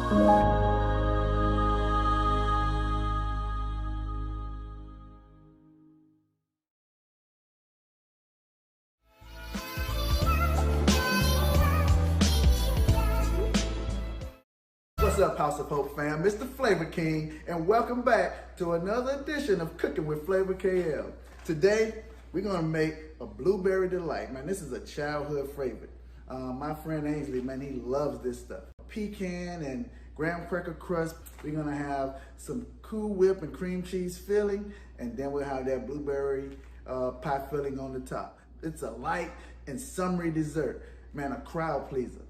What's up, House of Hope fam? Mr. Flavor King, and welcome back to another edition of Cooking with Flavor KL. Today, we're gonna make a blueberry delight. Man, this is a childhood favorite. My friend Ainsley, man, he loves this stuff. Pecan and graham cracker crust. We're gonna have some Cool Whip and cream cheese filling, and then we'll have that blueberry pie filling on the top. It's a light and summery dessert. Man, a crowd pleaser.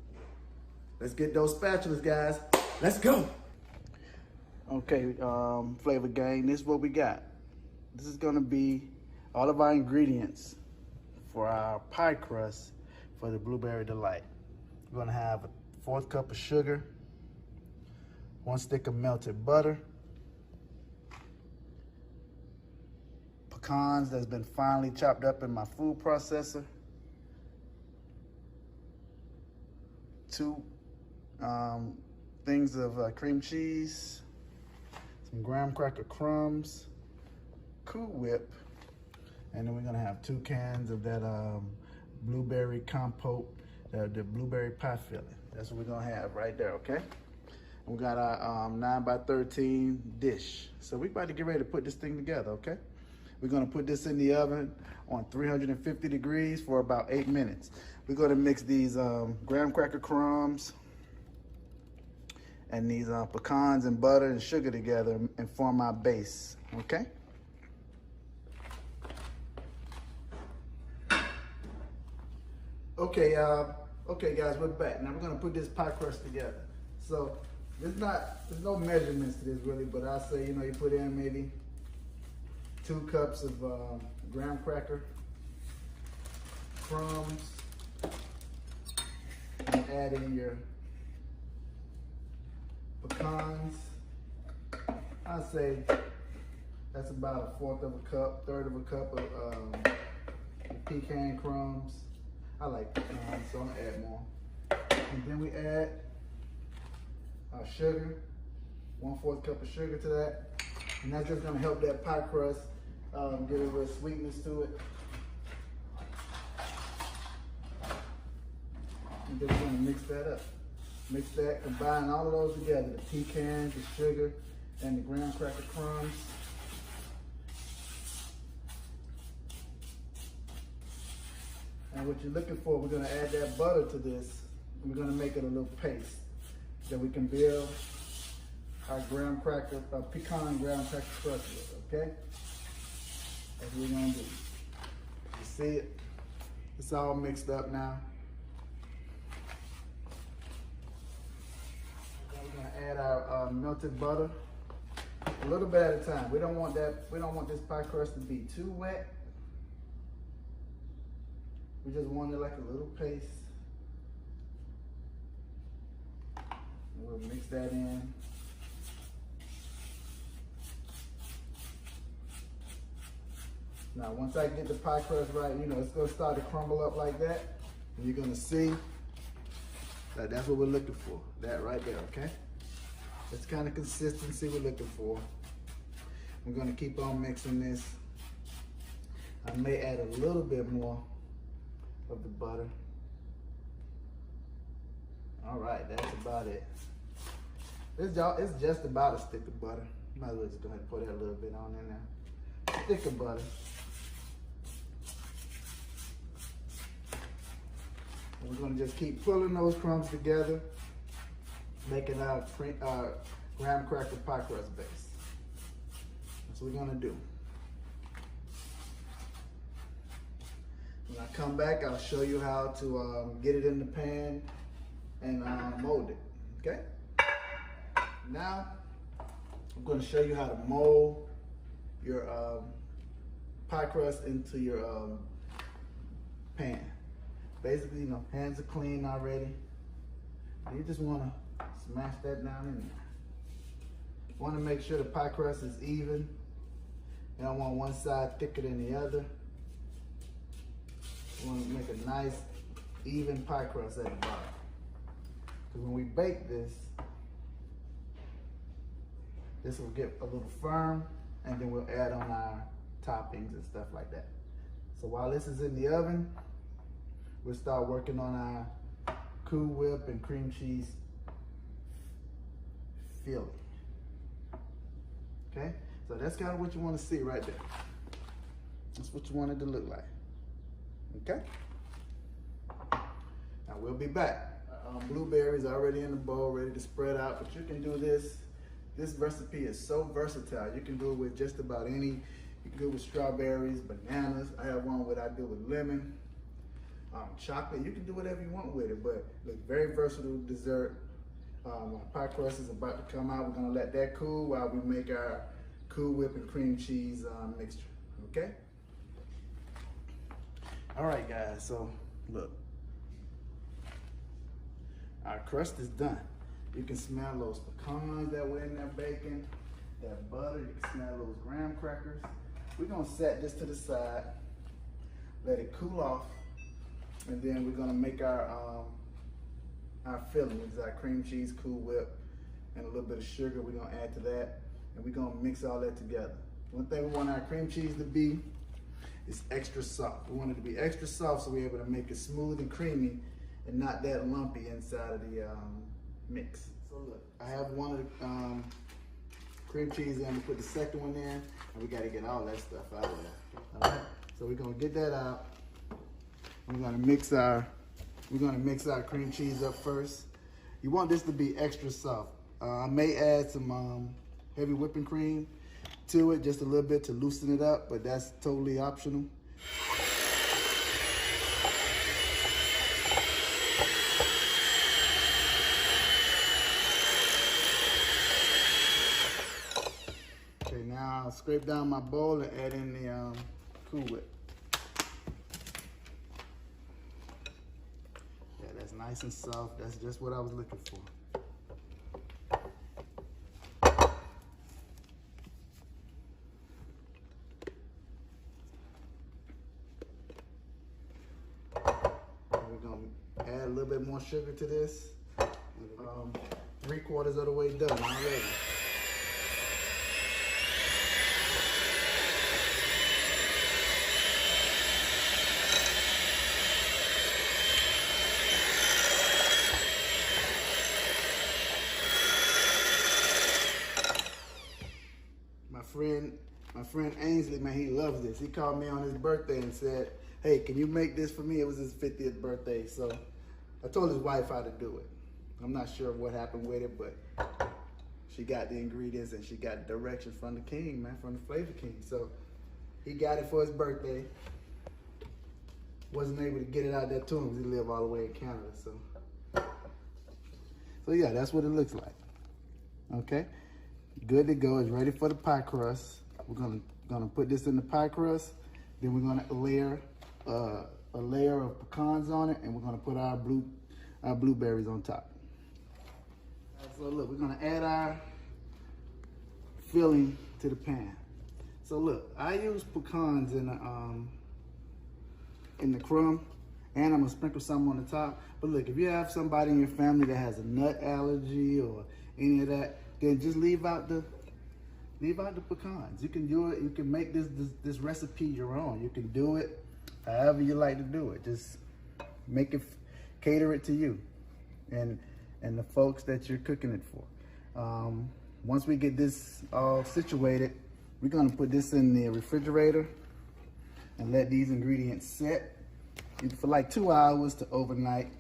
Let's get those spatulas, guys. Let's go. Okay, Flavor Gang, this is what we got. This is gonna be all of our ingredients for our pie crust for the blueberry delight. We're gonna have a 1/4 cup of sugar, 1 stick of melted butter, pecans that's been finely chopped up in my food processor, 2 things of cream cheese, some graham cracker crumbs, Cool Whip, and then we're gonna have 2 cans of that blueberry compote, the blueberry pie filling. That's what we're gonna have right there, okay? And we got our 9 by 13 dish. So we're about to get ready to put this thing together, okay? We're gonna put this in the oven on 350 degrees for about 8 minutes. We're gonna mix these graham cracker crumbs and these pecans and butter and sugar together and form our base, okay? Okay guys, we're back. Now we're gonna put this pie crust together. So there's no measurements to this really, but I say, you put in maybe 2 cups of graham cracker crumbs, and add in your pecans. I say that's about 1/4 of a cup, 1/3 of a cup of pecan crumbs. I like pecans, so I'm gonna add more. And then we add our sugar, 1/4 cup of sugar to that. And that's just gonna help that pie crust get a little sweetness to it. And then we're gonna mix that up. Mix that, combine all of those together, the pecans, the sugar, and the graham cracker crumbs. And what you're looking for, we're gonna add that butter to this, and we're gonna make it a little paste that we can build our pecan graham cracker crust with, okay? That's what we're gonna do. You see it? It's all mixed up now. We're gonna add our melted butter, a little bit at a time. We don't want this pie crust to be too wet. We just want it like a little paste. We'll mix that in. Now, once I get the pie crust right, it's gonna start to crumble up like that. And you're gonna see that that's what we're looking for. That right there, okay? That's the kind of consistency we're looking for. We're gonna keep on mixing this. I may add a little bit more of the butter. All right, that's about it. It's just about a stick of butter. Might as well just go ahead and put that a little bit on in there. Stick of butter. And we're gonna just keep pulling those crumbs together, making our graham cracker pie crust base. That's what we're gonna do. When I come back, I'll show you how to get it in the pan and mold it, okay? Now, I'm gonna show you how to mold your pie crust into your pan. Basically, hands are clean already. You just wanna smash that down in there. You wanna make sure the pie crust is even. You don't want one side thicker than the other. You want to make a nice, even pie crust at the bottom. Because when we bake this, This will get a little firm, and then we'll add on our toppings and stuff like that. So while this is in the oven, we'll start working on our Cool Whip and cream cheese filling. Okay, so that's kind of what you want to see right there. That's what you want it to look like. Okay. Now we'll be back. Blueberries already in the bowl, ready to spread out, but you can do this. This recipe is so versatile. You can do it with just about any. You can do it with strawberries, bananas. I have one what I do with lemon, chocolate. You can do whatever you want with it, but look, very versatile dessert. My pie crust is about to come out. We're gonna let that cool while we make our Cool Whip and cream cheese mixture, okay? All right, guys, so look. Our crust is done. You can smell those pecans that were in there baking, that butter, you can smell those graham crackers. We're gonna set this to the side, let it cool off, and then we're gonna make our fillings, our cream cheese, Cool Whip, and a little bit of sugar we're gonna add to that, and we're gonna mix all that together. One thing we want our cream cheese to be is extra soft. We want it to be extra soft so we're able to make it smooth and creamy and not that lumpy inside of the mix. So look, I have one of the cream cheese in, we put the second one in, and we gotta get all that stuff out of there. All right, so we're gonna get that out. We're gonna mix our cream cheese up first. You want this to be extra soft. I may add some heavy whipping cream to it, just a little bit to loosen it up, but that's totally optional. Okay, now I'll scrape down my bowl and add in the Cool Whip. Yeah, that's nice and soft. That's just what I was looking for. We're gonna add a little bit more sugar to this. 3/4 of the way done already. My friend Ainsley, man, he loves this. He called me on his birthday and said, hey, can you make this for me? It was his 50th birthday, so I told his wife how to do it. I'm not sure what happened with it, but she got the ingredients and she got directions from the king, man, from the Flavor King. So he got it for his birthday. Wasn't able to get it out there to him because he lived all the way in Canada. So yeah, that's what it looks like. Okay, good to go. It's ready for the pie crust. We're gonna put this in the pie crust. Then we're gonna layer a layer of pecans on it, and we're gonna put our blueberries on top. So look, we're gonna add our filling to the pan. So look, I use pecans in the crumb, and I'm gonna sprinkle some on the top. But look, if you have somebody in your family that has a nut allergy or any of that, then just leave out the pecans. You can do it. You can make this recipe your own. You can do it however you like to do it. Just make it, cater it to you and the folks that you're cooking it for. Once we get this all situated, we're gonna put this in the refrigerator and let these ingredients set for like 2 hours to overnight.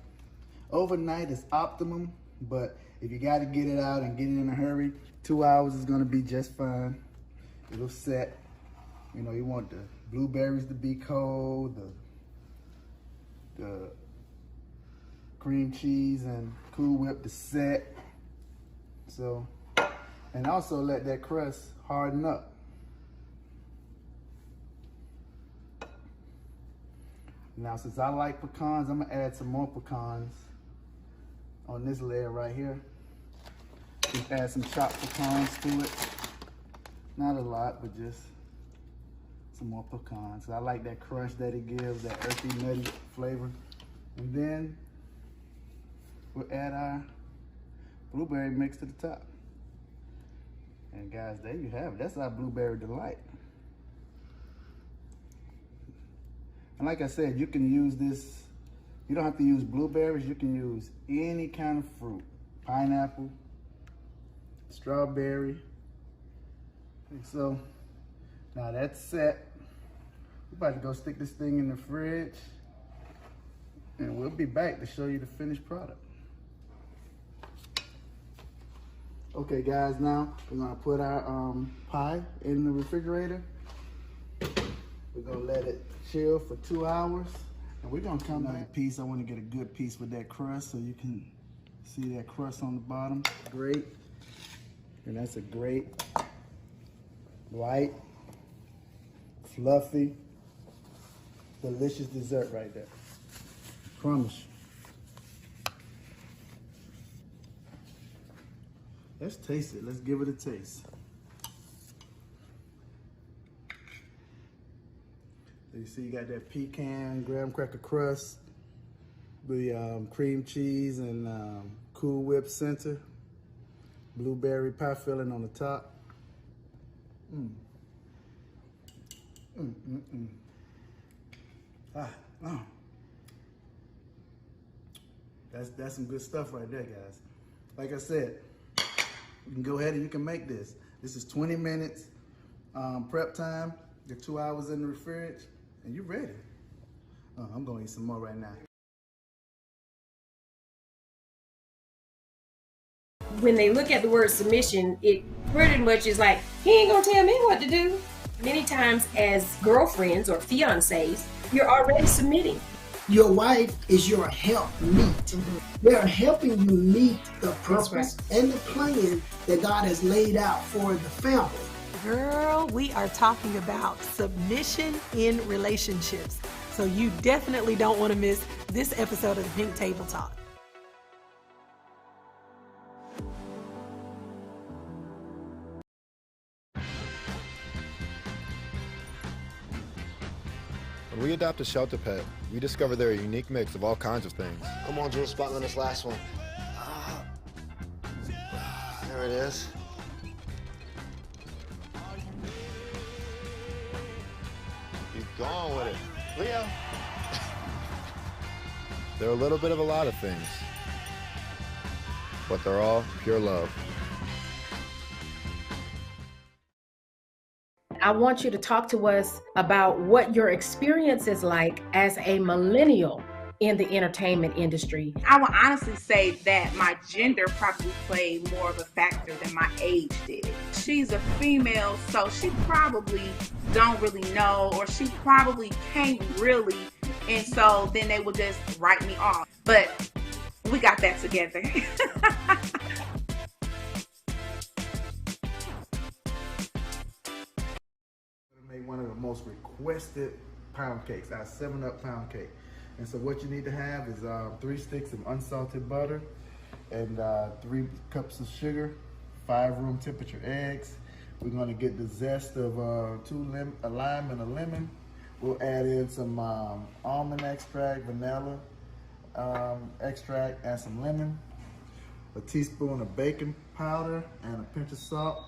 Overnight is optimum, but if you got to get it out and get it in a hurry, 2 hours is going to be just fine. It'll set. You know, you want the blueberries to be cold, the cream cheese and Cool Whip to set. So, and also let that crust harden up. Now, since I like pecans, I'm gonna add some more pecans on this layer right here. Just add some chopped pecans to it. Not a lot, but just some more pecans. I like that crunch that it gives, that earthy, nutty flavor. And then we'll add our blueberry mix to the top. And guys, there you have it. That's our blueberry delight. And like I said, you can use this, you don't have to use blueberries, you can use any kind of fruit. Pineapple, strawberry. And so, now that's set. We're about to go stick this thing in the fridge, and we'll be back to show you the finished product. Okay guys, now we're gonna put our pie in the refrigerator. We're gonna let it chill for 2 hours, and we're gonna come back. Piece, I wanna get a good piece with that crust so you can see that crust on the bottom. Great, and that's a great, light, fluffy, delicious dessert right there. I promise you. Let's taste it. Let's give it a taste. So you see you got that pecan, graham cracker crust, the cream cheese and Cool Whip center, blueberry pie filling on the top. That's some good stuff right there, guys. Like I said, you can go ahead and you can make this. This is 20 minutes prep time. You're 2 hours in the fridge, and you're ready. I'm gonna eat some more right now. When they look at the word submission, it pretty much is like, he ain't gonna tell me what to do. Many times as girlfriends or fiancés, you're already submitting. Your wife is your helpmeet. They're helping you meet the purpose and the plan that God has laid out for the family. Girl, we are talking about submission in relationships. So you definitely don't want to miss this episode of the Pink Table Talk. When we adopt a shelter pet, we discover they're a unique mix of all kinds of things. Come on, Jules, spot on this last one. There it is. Keep going with it. Leo! They're a little bit of a lot of things, but they're all pure love. I want you to talk to us about what your experience is like as a millennial in the entertainment industry. I would honestly say that my gender probably played more of a factor than my age did. She's a female, so she probably don't really know, or she probably can't really, and so then they will just write me off. But we got that together. One of the most requested pound cakes, our 7-Up pound cake. And so what you need to have is 3 sticks of unsalted butter and 3 cups of sugar, 5 room temperature eggs. We're gonna get the zest of a lime and a lemon. We'll add in some almond extract, vanilla extract, and some lemon, a teaspoon of baking powder and a pinch of salt,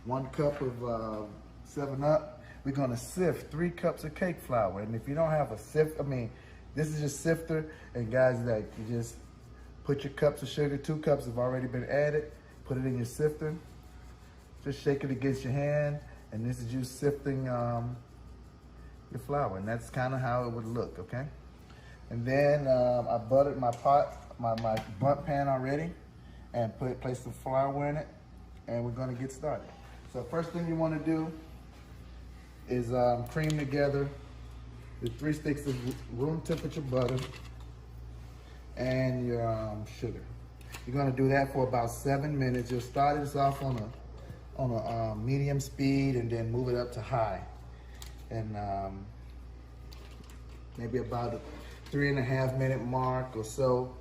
1 cup of 7-Up. We're gonna sift 3 cups of cake flour. And if you don't have a sift, this is just sifter. And guys, like, you just put your cups of sugar, 2 cups have already been added. Put it in your sifter. Just shake it against your hand. And this is you sifting your flour. And that's kind of how it would look, okay? And then I buttered my pot, my bunt pan already, and placed some flour in it. And we're gonna get started. So first thing you wanna do is cream together the 3 sticks of room temperature butter and your sugar. You're gonna do that for about 7 minutes. You'll start this off on a medium speed and then move it up to high. And maybe about a 3.5 minute mark or so,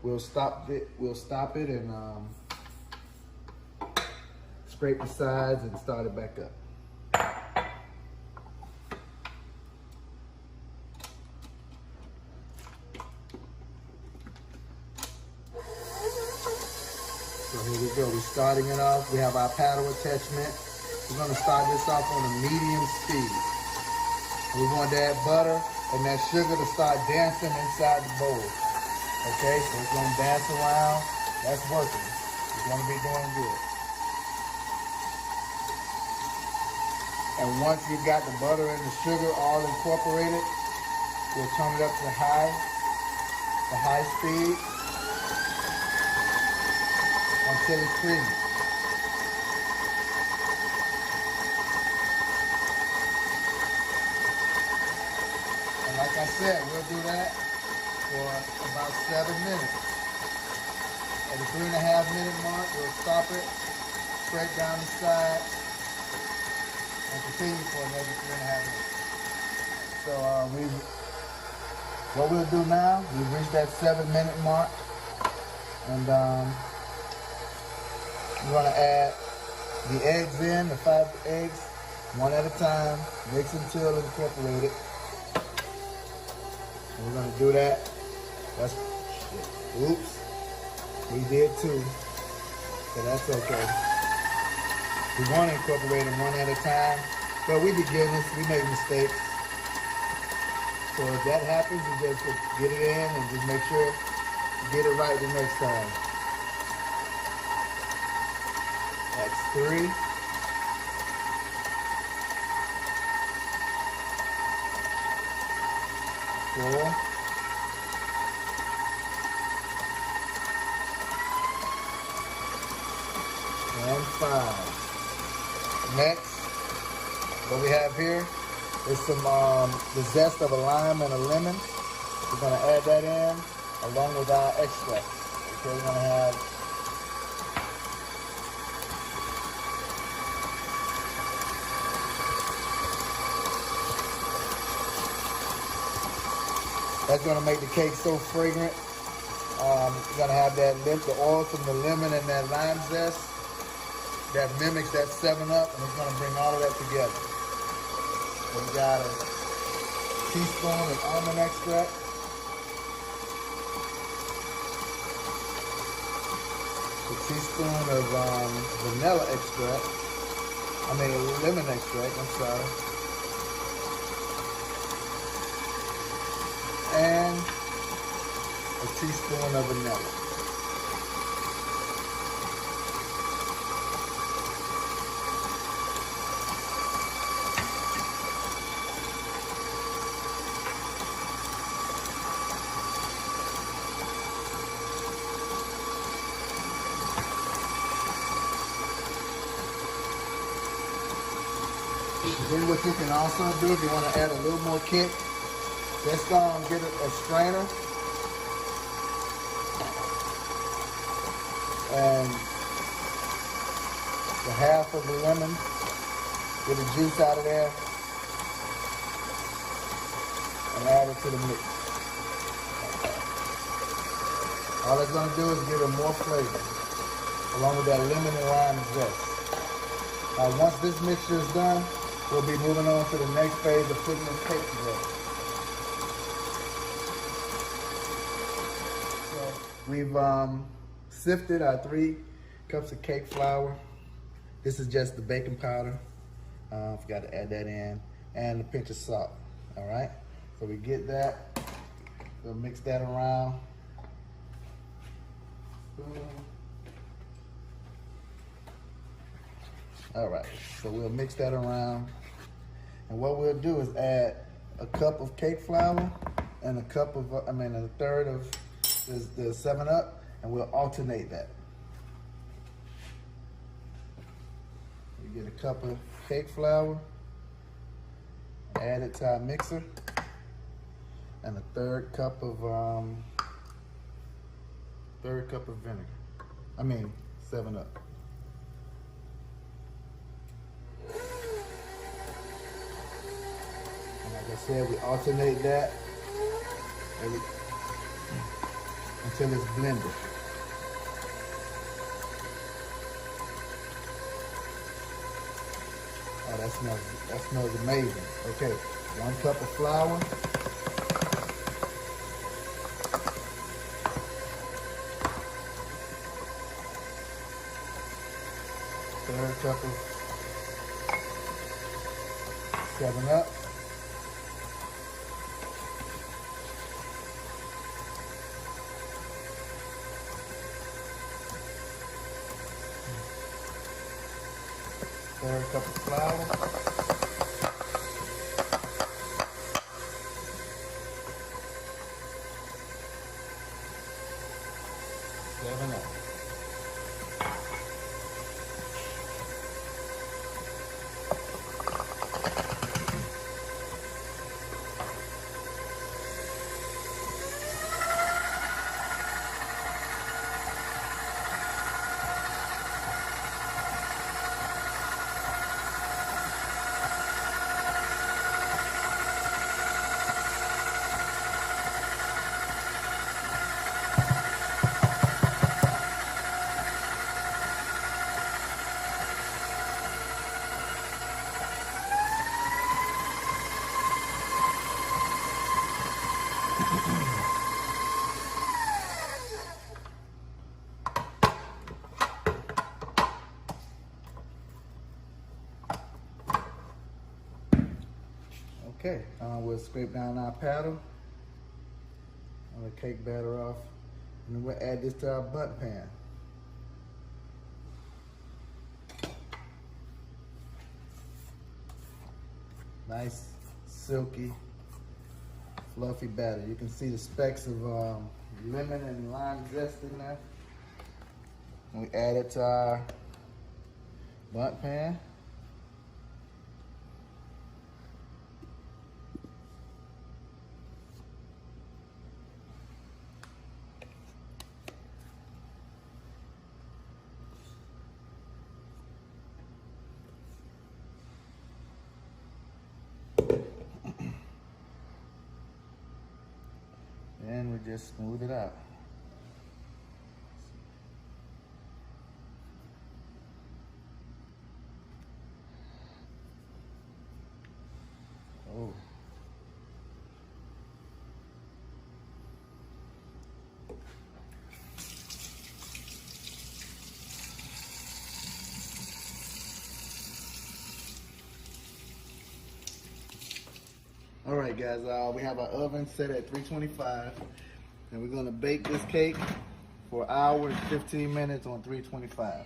we'll stop it and scrape the sides and start it back up. So here we go. We're starting it off. We have our paddle attachment. We're gonna start this off on a medium speed. We want that butter and that sugar to start dancing inside the bowl. Okay, so it's gonna dance around. That's working. It's gonna be doing good. And once you've got the butter and the sugar all incorporated, we'll turn it up to high speed until it's creamy. And like I said, we'll do that for about 7 minutes. At the 3.5 minute mark, we'll stop it, straight down the side, and continue for another 3.5 minutes. So what we'll do now, we've reached that 7 minute mark, and we're gonna add the eggs in, the 5 eggs, one at a time, mix until incorporated. And we're gonna do that. That's, oops, we did too, so that's okay. We want to incorporate them one at a time, but we beginners, we make mistakes. So if that happens, you just get it in and just make sure you get it right the next time. That's 3. Four. And 5. Next, what we have here is some the zest of a lime and a lemon. We're gonna add that in along with our extract. Okay, we're gonna have that's gonna make the cake so fragrant. You're gonna have that the oil from the lemon and that lime zest that mimics that 7-Up, and it's gonna bring all of that together. So we got a teaspoon of almond extract, a teaspoon of vanilla extract, lemon extract, I'm sorry, and a teaspoon of vanilla. Then what you can also do, if you want to add a little more kick, just get a strainer and the half of the lemon, get the juice out of there and add it to the mix. All it's going to do is give it more flavor along with that lemon and lime zest. Once this mixture is done, we'll be moving on to the next phase of putting this cake together. So we've sifted our 3 cups of cake flour. This is just the baking powder. Forgot to add that in, and a pinch of salt. All right. So we get that. We'll mix that around. All right. So we'll mix that around. And what we'll do is add a cup of cake flour and a cup of, a third of the 7-Up, and we'll alternate that. We get a cup of cake flour, add it to our mixer, and a third cup of vinegar. 7-Up. Like I said, we alternate that until it's blended. Oh, that smells amazing. Okay, 1 cup of flour. third cup of 7-Up. Third cup of flour. Okay, we'll scrape down our paddle, all the cake batter off, and then we'll add this to our bundt pan. Nice, silky, fluffy batter. You can see the specks of lemon and lime zest in there. And we add it to our bundt pan. And we just smooth it out. Oh. All right, guys, we have our oven set at 325, and we're gonna bake this cake for an hour and 15 minutes on 325.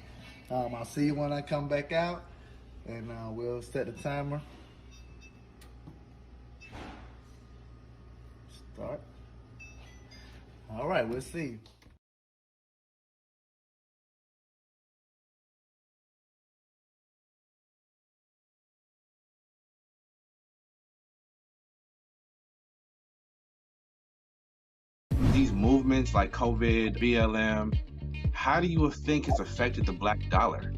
I'll see you when I come back out, and we'll set the timer. Start. All right, we'll see. These movements like COVID, BLM, how do you think it's affected the Black dollar?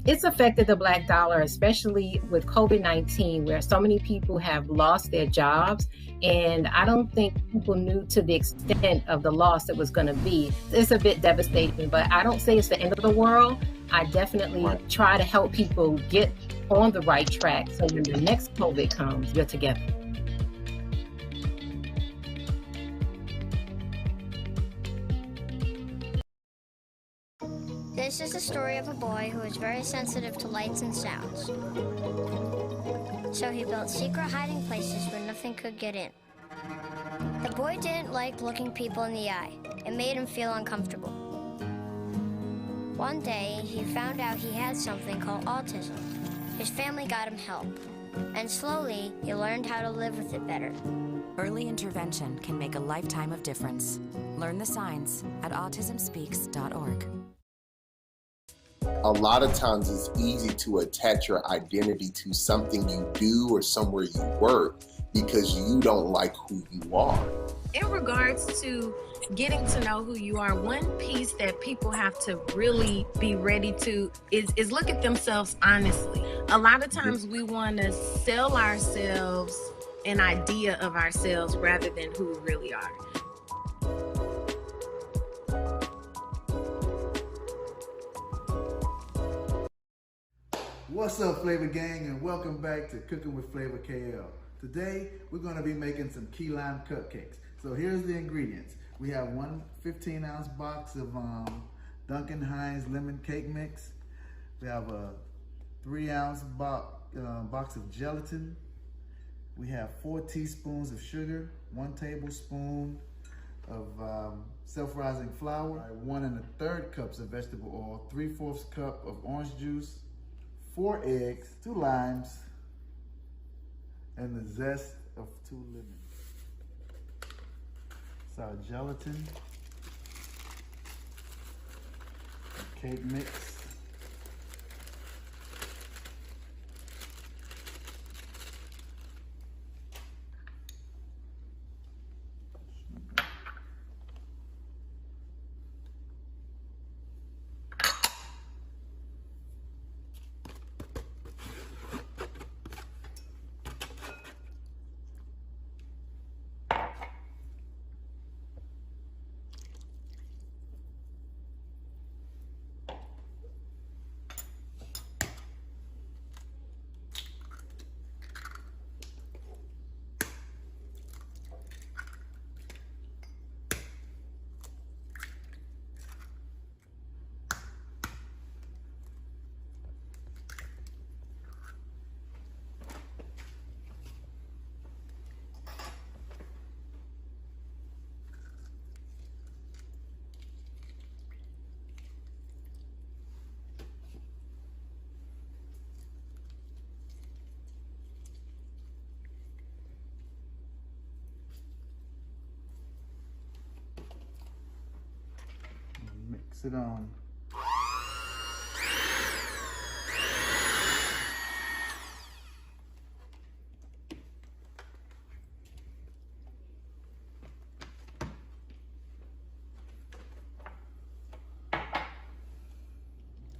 It's affected the Black dollar, especially with COVID-19, where so many people have lost their jobs. And I don't think people knew to the extent of the loss it was going to be. It's a bit devastating, but I don't say it's the end of the world. I definitely try to help people get on the right track so when the next COVID comes, we're together. This is the story of a boy who was very sensitive to lights and sounds. So he built secret hiding places where nothing could get in. The boy didn't like looking people in the eye. It made him feel uncomfortable. One day, he found out he had something called autism. His family got him help. And slowly, he learned how to live with it better. Early intervention can make a lifetime of difference. Learn the signs at autismspeaks.org. A lot of times it's easy to attach your identity to something you do or somewhere you work because you don't like who you are. In regards to getting to know who you are, one piece that people have to really be ready to is look at themselves honestly. A lot of times we want to sell ourselves an idea of ourselves rather than who we really are. What's up, Flavor Gang, and welcome back to Cooking with Flavor KL. Today, we're going to be making some key lime cupcakes. So here's the ingredients. We have one 15-ounce box of Duncan Hines lemon cake mix, We have a 3-ounce box of gelatin. We have 4 teaspoons of sugar, 1 tablespoon of self-rising flour, 1 1/3 cups of vegetable oil, 3/4 cup of orange juice, 4 eggs, 2 limes, and the zest of 2 lemons. So our gelatin, cake mix, mix it on.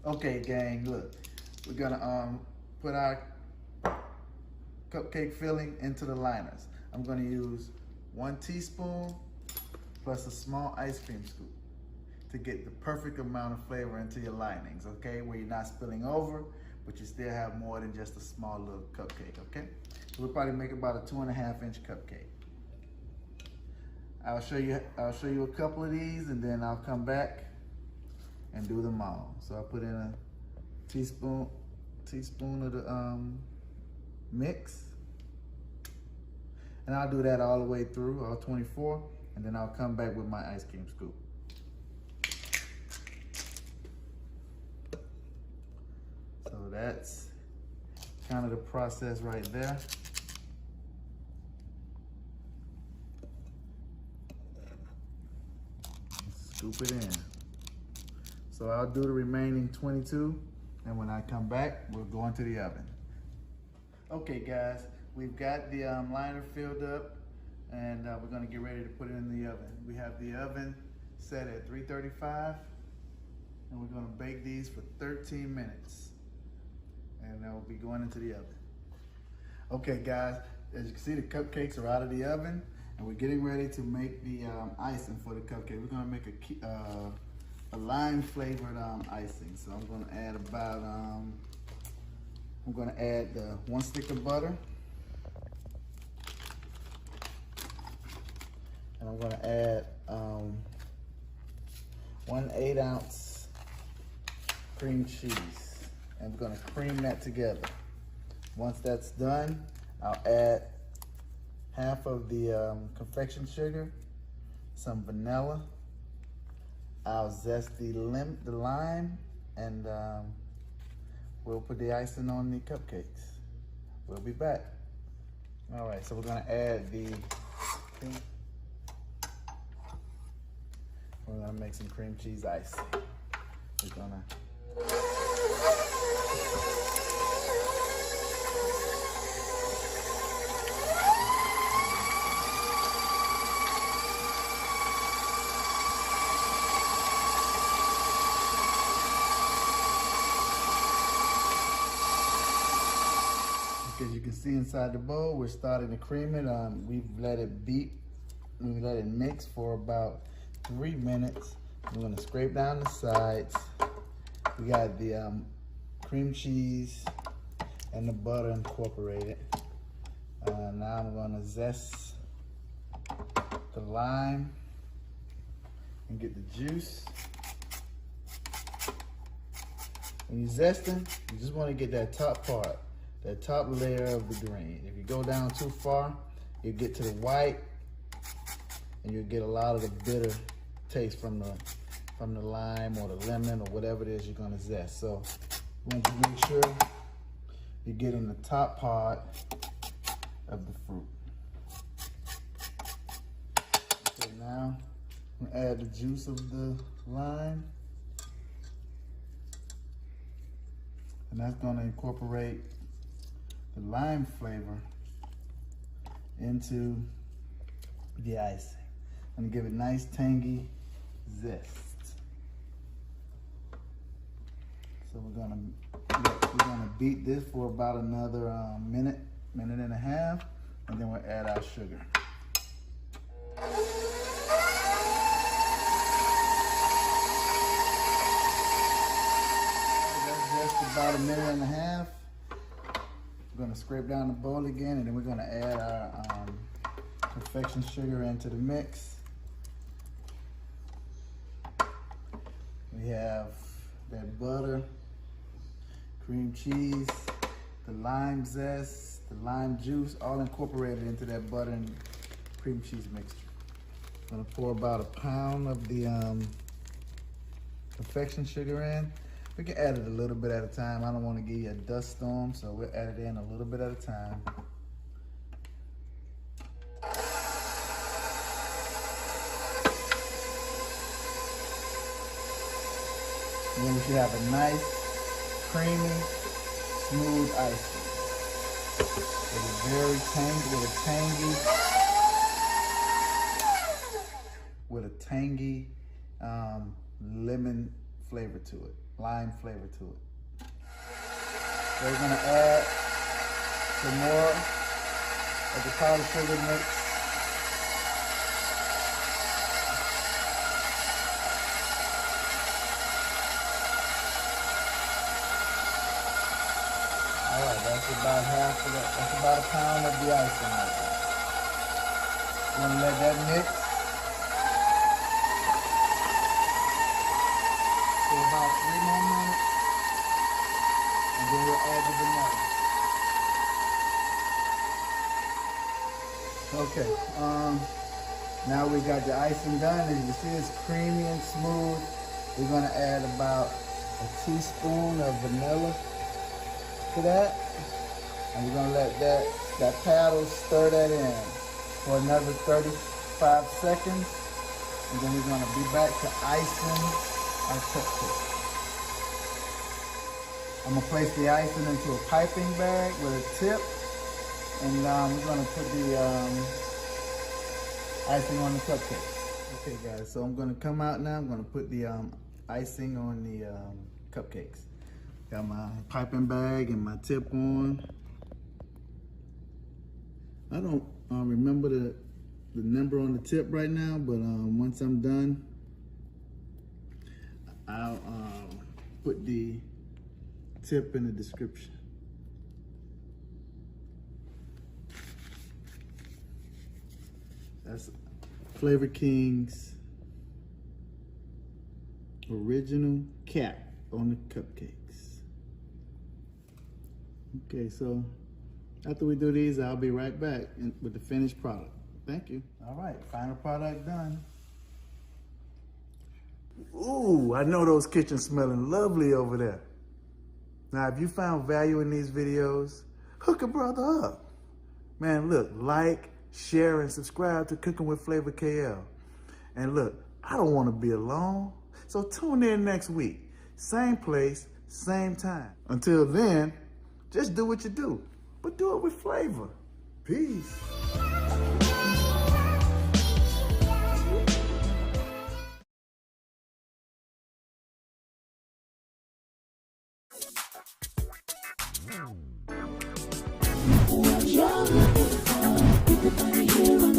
Okay, gang, look. We're gonna put our cupcake filling into the liners. I'm gonna use 1 teaspoon plus a small ice cream scoop to get the perfect amount of flavor into your linings, okay? Where you're not spilling over, but you still have more than just a small little cupcake, okay? So we'll probably make about a 2.5-inch cupcake. I'll show you a couple of these, and then I'll come back and do them all. So I'll put in a teaspoon of the mix, and I'll do that all the way through, all 24, and then I'll come back with my ice cream scoop. So that's kind of the process right there. Scoop it in. So I'll do the remaining 22, and when I come back, we'll go into the oven. Okay guys, we've got the liner filled up, and we're gonna get ready to put it in the oven. We have the oven set at 335, and we're gonna bake these for 13 minutes. And they'll be going into the oven. Okay guys, as you can see, the cupcakes are out of the oven, and we're getting ready to make the icing for the cupcake. We're gonna make a lime flavored icing. So I'm gonna add about, I'm gonna add the 1 stick of butter. And I'm gonna add 1 8-ounce cream cheese. And we're gonna cream that together. Once that's done, I'll add half of the confection sugar, some vanilla. I'll zest the lime, and we'll put the icing on the cupcakes. We'll be back. All right, so we're gonna add we're gonna make some cream cheese icing. We're gonna as you can see inside the bowl, we're starting to cream it. We've let it beat, we let it mix for about 3 minutes. We're gonna scrape down the sides. We got the cream cheese and the butter incorporated. Now I'm gonna zest the lime and get the juice. when you're zesting, you just want to get that top part, that top layer of the green. If you go down too far, you get to the white, and you'll get a lot of the bitter taste from the lime or the lemon or whatever it is you're gonna zest. So you want to make sure you're getting the top part of the fruit. Okay, now I'm gonna add the juice of the lime. And that's gonna incorporate the lime flavor into the icing. I'm gonna give it nice tangy zest. So we're gonna beat this for about another minute and a half, and then we'll add our sugar. That's just about a minute and a half. We're gonna scrape down the bowl again, and then we're gonna add our perfection sugar into the mix. We have that butter, cream cheese, the lime zest, the lime juice, all incorporated into that butter and cream cheese mixture. I'm gonna pour about a pound of the perfection sugar in. We can add it a little bit at a time. I don't want to give you a dust storm, so we'll add it in a little bit at a time. And then we should have a nice, creamy, smooth icing. With a very tangy lemon flavor to it, lime flavor to it. So we're gonna add some more of the powdered sugar mix. All right, that's about half of that. That's about a pound of the icing right there. We're gonna let that mix for about 3 more minutes, and then we'll add the vanilla. Okay, now we got the icing done. As you can see, it's creamy and smooth. We're gonna add about a teaspoon of vanilla to that, and we're gonna let that paddle stir that in for another 35 seconds, and then we're gonna be back to icing our cupcake. I'm gonna place the icing into a piping bag with a tip, and we're gonna put the icing on the cupcake. Okay guys, so I'm gonna come out now. I'm gonna put the icing on the cupcakes. Got my piping bag and my tip on. I don't remember the number on the tip right now, but once I'm done, I'll put the tip in the description. That's Flavor King's original cap on the cupcakes. Okay, so after we do these, I'll be right back with the finished product. Thank you. All right, final product done. Ooh, I know those kitchens smelling lovely over there. Now, if you found value in these videos, hook a brother up. Man, look, like, share, and subscribe to Cooking with Flavor KL. And look, I don't want to be alone, so tune in next week. Same place, same time. Until then, just do what you do, but do it with flavor. Peace. What you're looking for, everybody here.